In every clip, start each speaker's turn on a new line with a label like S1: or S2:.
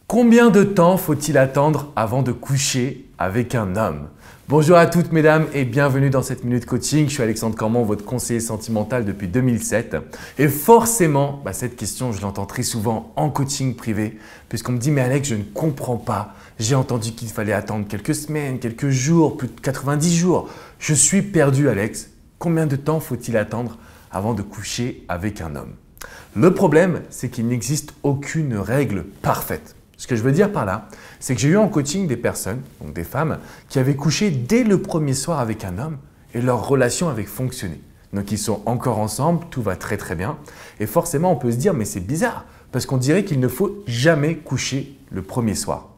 S1: Combien de temps faut-il attendre avant de coucher avec un homme? Bonjour à toutes mesdames et bienvenue dans cette Minute Coaching. Je suis Alexandre Cormon, votre conseiller sentimental depuis 2007. Et forcément, cette question, je l'entends très souvent en coaching privé puisqu'on me dit « Mais Alex, je ne comprends pas. J'ai entendu qu'il fallait attendre quelques semaines, quelques jours, plus de 90 jours. Je suis perdu Alex. Combien de temps faut-il attendre avant de coucher avec un homme ?» Le problème, c'est qu'il n'existe aucune règle parfaite. Ce que je veux dire par là, c'est que j'ai eu en coaching des personnes, donc des femmes, qui avaient couché dès le premier soir avec un homme et leur relation avait fonctionné. Donc ils sont encore ensemble, tout va très très bien. Et forcément, on peut se dire, mais c'est bizarre, parce qu'on dirait qu'il ne faut jamais coucher le premier soir.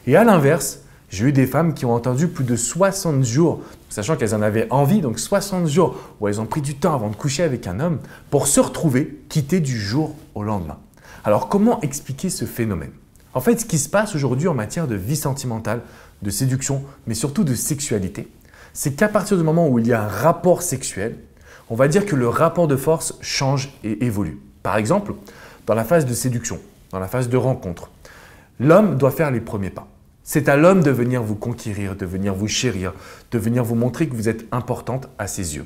S1: Et à l'inverse, j'ai eu des femmes qui ont entendu plus de 60 jours, sachant qu'elles en avaient envie, donc 60 jours où elles ont pris du temps avant de coucher avec un homme pour se retrouver quittés du jour au lendemain. Alors comment expliquer ce phénomène ? En fait, ce qui se passe aujourd'hui en matière de vie sentimentale, de séduction, mais surtout de sexualité, c'est qu'à partir du moment où il y a un rapport sexuel, on va dire que le rapport de force change et évolue. Par exemple, dans la phase de séduction, dans la phase de rencontre, l'homme doit faire les premiers pas. C'est à l'homme de venir vous conquérir, de venir vous chérir, de venir vous montrer que vous êtes importante à ses yeux.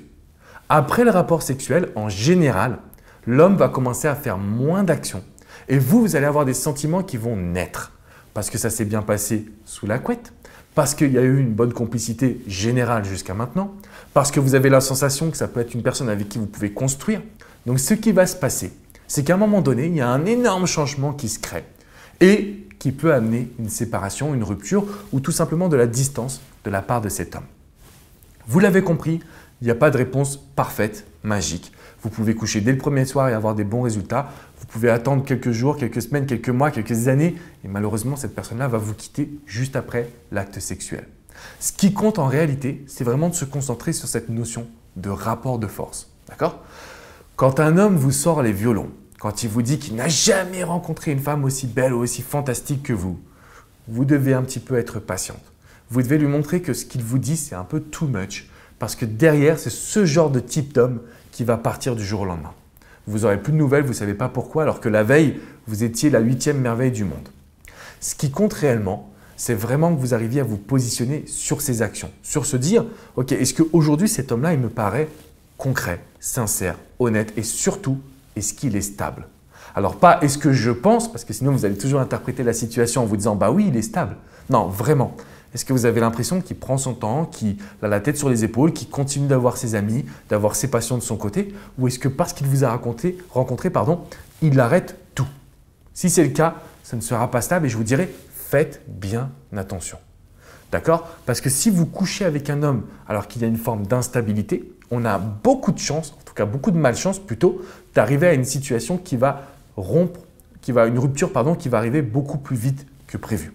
S1: Après le rapport sexuel, en général, l'homme va commencer à faire moins d'actions. Et vous allez avoir des sentiments qui vont naître parce que ça s'est bien passé sous la couette, parce qu'il y a eu une bonne complicité générale jusqu'à maintenant, parce que vous avez la sensation que ça peut être une personne avec qui vous pouvez construire. Donc ce qui va se passer, c'est qu'à un moment donné, il y a un énorme changement qui se crée et qui peut amener une séparation, une rupture ou tout simplement de la distance de la part de cet homme. Vous l'avez compris, il n'y a pas de réponse parfaite, magique. Vous pouvez coucher dès le premier soir et avoir des bons résultats. Vous pouvez attendre quelques jours, quelques semaines, quelques mois, quelques années et malheureusement, cette personne-là va vous quitter juste après l'acte sexuel. Ce qui compte en réalité, c'est vraiment de se concentrer sur cette notion de rapport de force. D'accord ? Quand un homme vous sort les violons, quand il vous dit qu'il n'a jamais rencontré une femme aussi belle ou aussi fantastique que vous devez un petit peu être patiente. Vous devez lui montrer que ce qu'il vous dit, c'est un peu too much parce que derrière, c'est ce genre de type d'homme qui va partir du jour au lendemain. Vous n'aurez plus de nouvelles, vous ne savez pas pourquoi, alors que la veille, vous étiez la 8e merveille du monde. Ce qui compte réellement, c'est vraiment que vous arriviez à vous positionner sur ces actions, sur se dire « Ok, est-ce qu'aujourd'hui, cet homme-là, il me paraît concret, sincère, honnête et surtout, est-ce qu'il est stable ?» Alors pas « est-ce que je pense ?» parce que sinon, vous allez toujours interpréter la situation en vous disant « Bah oui, il est stable ». Non, vraiment. Est-ce que vous avez l'impression qu'il prend son temps, qu'il a la tête sur les épaules, qu'il continue d'avoir ses amis, d'avoir ses passions de son côté? Ou est-ce que parce qu'il vous a rencontré, il arrête tout? Si c'est le cas, ça ne sera pas stable et je vous dirais, faites bien attention. D'accord? Parce que si vous couchez avec un homme alors qu'il y a une forme d'instabilité, on a beaucoup de chance, en tout cas beaucoup de malchance plutôt, d'arriver à une situation qui va une rupture qui va arriver beaucoup plus vite que prévu.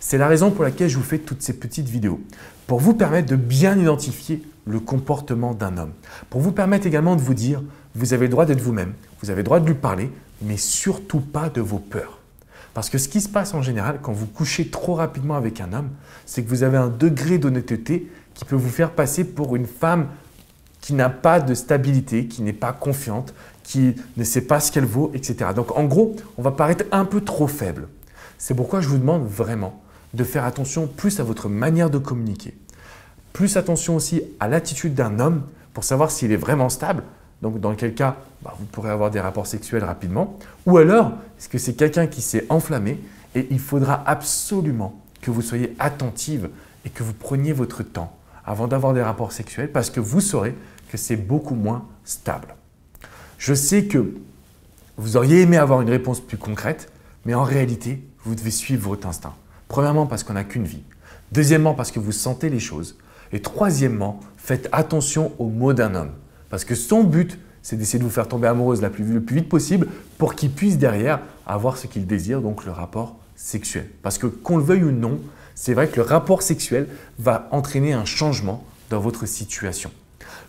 S1: C'est la raison pour laquelle je vous fais toutes ces petites vidéos, pour vous permettre de bien identifier le comportement d'un homme, pour vous permettre également de vous dire, vous avez le droit d'être vous-même, vous avez le droit de lui parler, mais surtout pas de vos peurs. Parce que ce qui se passe en général quand vous couchez trop rapidement avec un homme, c'est que vous avez un degré d'honnêteté qui peut vous faire passer pour une femme qui n'a pas de stabilité, qui n'est pas confiante, qui ne sait pas ce qu'elle vaut, etc. Donc en gros, on va paraître un peu trop faible. C'est pourquoi je vous demande vraiment de faire attention plus à votre manière de communiquer. Plus attention aussi à l'attitude d'un homme pour savoir s'il est vraiment stable. Donc dans quel cas, vous pourrez avoir des rapports sexuels rapidement. Ou alors, est-ce que c'est quelqu'un qui s'est enflammé et il faudra absolument que vous soyez attentive et que vous preniez votre temps avant d'avoir des rapports sexuels parce que vous saurez que c'est beaucoup moins stable. Je sais que vous auriez aimé avoir une réponse plus concrète, mais en réalité, vous devez suivre votre instinct. Premièrement, parce qu'on n'a qu'une vie. Deuxièmement, parce que vous sentez les choses. Et troisièmement, faites attention aux mots d'un homme. Parce que son but, c'est d'essayer de vous faire tomber amoureuse le plus vite possible pour qu'il puisse derrière avoir ce qu'il désire, donc le rapport sexuel. Parce que qu'on le veuille ou non, c'est vrai que le rapport sexuel va entraîner un changement dans votre situation.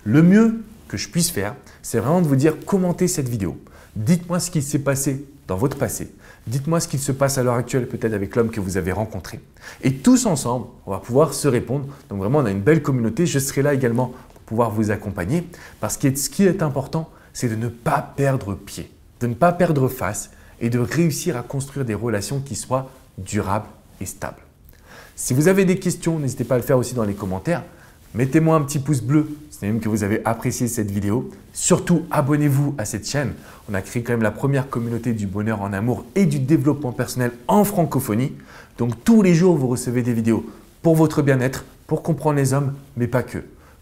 S1: Le mieux que je puisse faire, c'est vraiment de vous dire commentez cette vidéo. Dites-moi ce qui s'est passé dans votre passé. Dites-moi ce qu'il se passe à l'heure actuelle peut-être avec l'homme que vous avez rencontré. Et tous ensemble, on va pouvoir se répondre. Donc vraiment, on a une belle communauté. Je serai là également pour pouvoir vous accompagner. Parce que ce qui est important, c'est de ne pas perdre pied, de ne pas perdre face et de réussir à construire des relations qui soient durable et stable. Si vous avez des questions, n'hésitez pas à le faire aussi dans les commentaires. Mettez-moi un petit pouce bleu, c'est même que vous avez apprécié cette vidéo. Surtout, abonnez-vous à cette chaîne. On a créé quand même la première communauté du bonheur en amour et du développement personnel en francophonie. Donc tous les jours, vous recevez des vidéos pour votre bien-être, pour comprendre les hommes, mais pas que,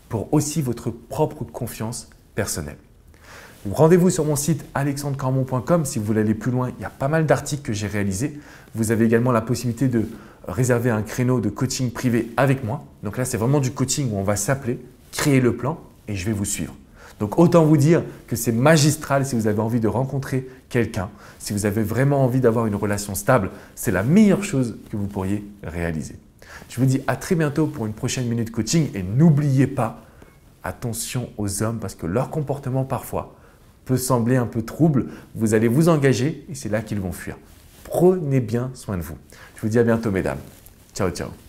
S1: pour aussi votre propre confiance personnelle. Rendez-vous sur mon site alexandrecormon.com si vous voulez aller plus loin. Il y a pas mal d'articles que j'ai réalisés. Vous avez également la possibilité de réserver un créneau de coaching privé avec moi. Donc là, c'est vraiment du coaching où on va s'appeler, créer le plan et je vais vous suivre. Donc autant vous dire que c'est magistral si vous avez envie de rencontrer quelqu'un, si vous avez vraiment envie d'avoir une relation stable, c'est la meilleure chose que vous pourriez réaliser. Je vous dis à très bientôt pour une prochaine minute coaching et n'oubliez pas, attention aux hommes parce que leur comportement parfois peut sembler un peu trouble. Vous allez vous engager et c'est là qu'ils vont fuir. Prenez bien soin de vous. Je vous dis à bientôt mesdames. Ciao, ciao.